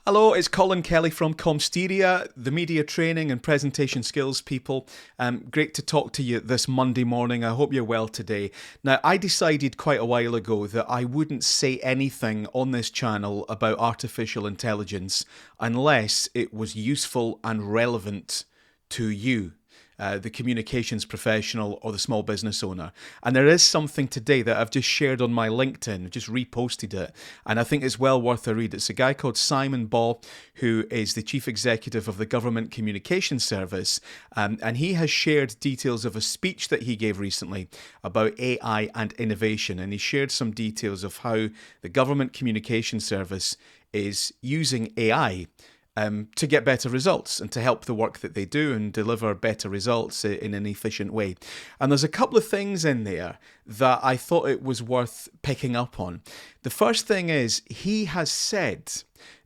Hello, it's Colin Kelly from Comsteria, the media training and presentation skills people. Great to talk to you this Monday morning. I hope you're well today. Now, I decided quite a while ago that I wouldn't say anything on this channel about artificial intelligence unless it was useful and relevant to you, the communications professional or the small business owner. And there is something today that I've just shared on my LinkedIn, just reposted it, and I think it's well worth a read. It's a guy called Simon Baugh, who is the chief executive of the Government Communications Service, and he has shared details of a speech that he gave recently about AI and innovation, and he shared some details of how the Government Communications Service is using AI to get better results and to help the work that they do and deliver better results in an efficient way. And there's a couple of things in there that I thought it was worth picking up on. The first thing is he has said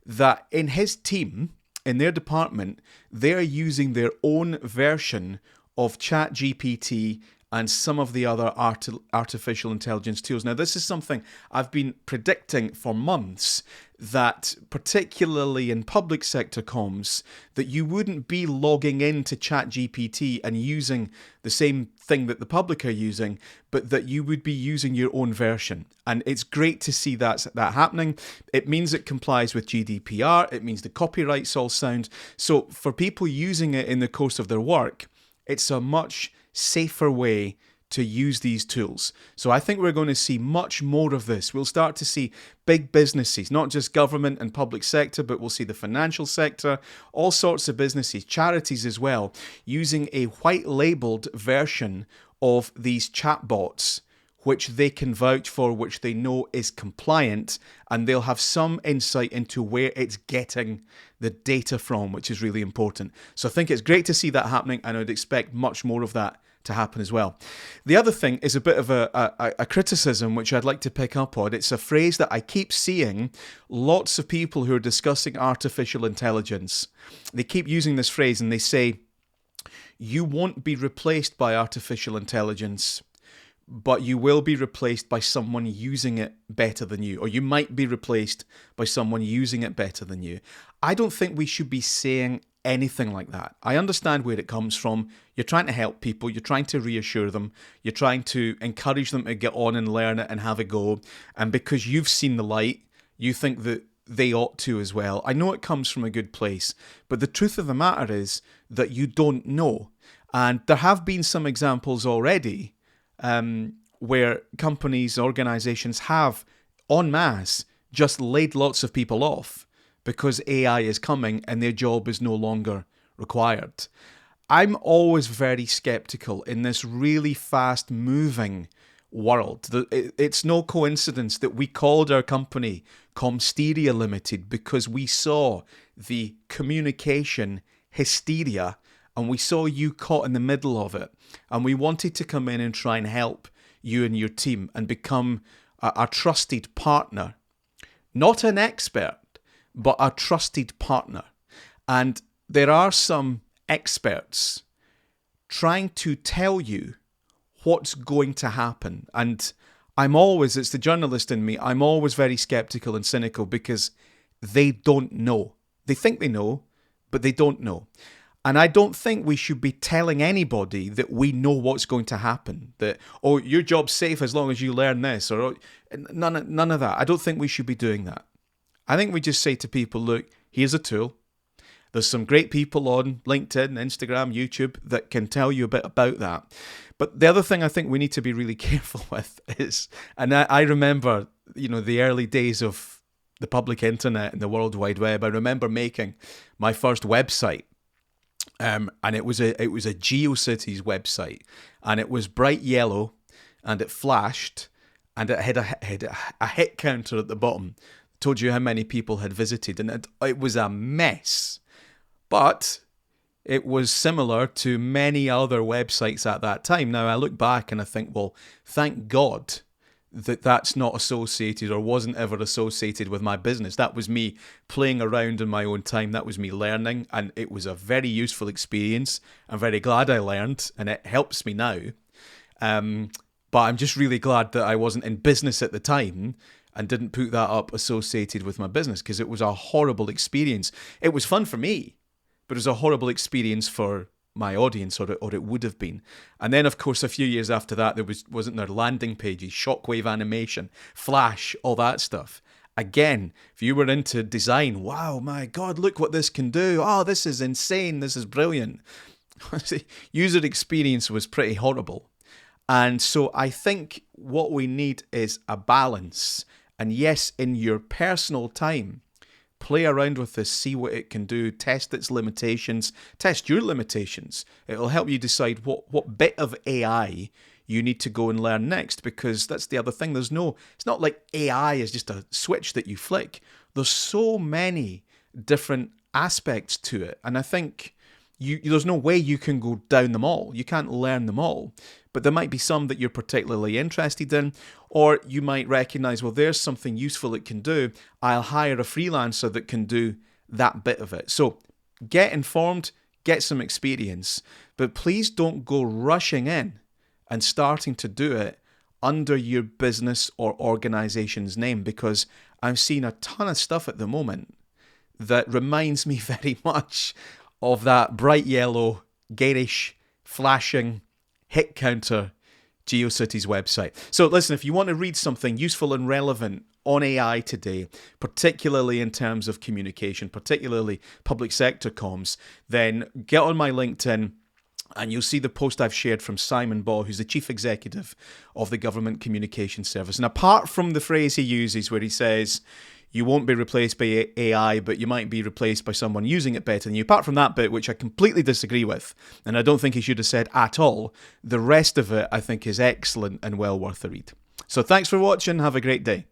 that in his team, in their department, they're using their own version of ChatGPT and some of the other artificial intelligence tools. Now, this is something I've been predicting for months, that particularly in public sector comms, that you wouldn't be logging into ChatGPT and using the same thing that the public are using, but that you would be using your own version. And it's great to see that happening. It means it complies with GDPR. It means the copyrights all sound. So for people using it in the course of their work, it's a much safer way to use these tools. So I think we're going to see much more of this. We'll start to see big businesses, not just government and public sector, but we'll see the financial sector, all sorts of businesses, charities as well, using a white labeled version of these chatbots, which they can vouch for, which they know is compliant, and they'll have some insight into where it's getting the data from, which is really important. So I think it's great to see that happening, and I would expect much more of that to happen as well. The other thing is a bit of a criticism which I'd like to pick up on. It's a phrase that I keep seeing lots of people who are discussing artificial intelligence. They keep using this phrase and they say, you won't be replaced by artificial intelligence, but you will be replaced by someone using it better than you, or you might be replaced by someone using it better than you. I don't think we should be saying anything like that. I understand where it comes from. You're trying to help people, you're trying to reassure them, you're trying to encourage them to get on and learn it and have a go, and because you've seen the light, you think that they ought to as well. I know it comes from a good place, but the truth of the matter is that you don't know. And there have been some examples already where companies, organizations have en masse just laid lots of people off because AI is coming and their job is no longer required. I'm always very skeptical in this really fast moving world. It's no coincidence that we called our company Comsteria Limited because we saw the communication hysteria and we saw you caught in the middle of it. And we wanted to come in and try and help you and your team and become a trusted partner. Not an expert, but a trusted partner. And there are some experts trying to tell you what's going to happen. And it's the journalist in me, I'm always very skeptical and cynical because they don't know. They think they know, but they don't know. And I don't think we should be telling anybody that we know what's going to happen. That, oh, your job's safe as long as you learn this, or none of that. I don't think we should be doing that. I think we just say to people, look, here's a tool. There's some great people on LinkedIn, Instagram, YouTube that can tell you a bit about that. But the other thing I think we need to be really careful with is, and I remember, the early days of the public internet and the World Wide Web. I remember making my first website. And it was a GeoCities website, and it was bright yellow, and it flashed, and it had a hit counter at the bottom. Told you how many people had visited, and it was a mess. But it was similar to many other websites at that time. Now I look back and I think, well, thank God that that's not associated or wasn't ever associated with my business. That was me playing around in my own time. That was me learning, and it was a very useful experience. I'm very glad I learned, and it helps me now. But I'm just really glad that I wasn't in business at the time, and didn't put that up associated with my business because it was a horrible experience. It was fun for me, but it was a horrible experience for my audience, or it would have been. And then, of course, a few years after that, wasn't there landing pages, shockwave animation, Flash, all that stuff. Again, if you were into design, wow, my God, look what this can do. Oh, this is insane. This is brilliant. User experience was pretty horrible. And so I think what we need is a balance. And yes, in your personal time, play around with this, see what it can do, test its limitations, test your limitations. It'll help you decide what bit of AI you need to go and learn next, because that's the other thing. It's not like AI is just a switch that you flick. There's so many different aspects to it. And I think there's no way you can go down them all. You can't learn them all. But there might be some that you're particularly interested in, or you might recognize, well, there's something useful it can do. I'll hire a freelancer that can do that bit of it. So get informed, get some experience, but please don't go rushing in and starting to do it under your business or organization's name, because I'm seeing a ton of stuff at the moment that reminds me very much of that bright yellow, garish, flashing hit counter GeoCities website. So listen, if you want to read something useful and relevant on AI today, particularly in terms of communication, particularly public sector comms, then get on my LinkedIn and you'll see the post I've shared from Simon Baugh, who's the Chief Executive of the Government Communications Service. And apart from the phrase he uses where he says, you won't be replaced by AI, but you might be replaced by someone using it better than you. Apart from that bit, which I completely disagree with, and I don't think he should have said at all, the rest of it I think is excellent and well worth a read. So thanks for watching. Have a great day.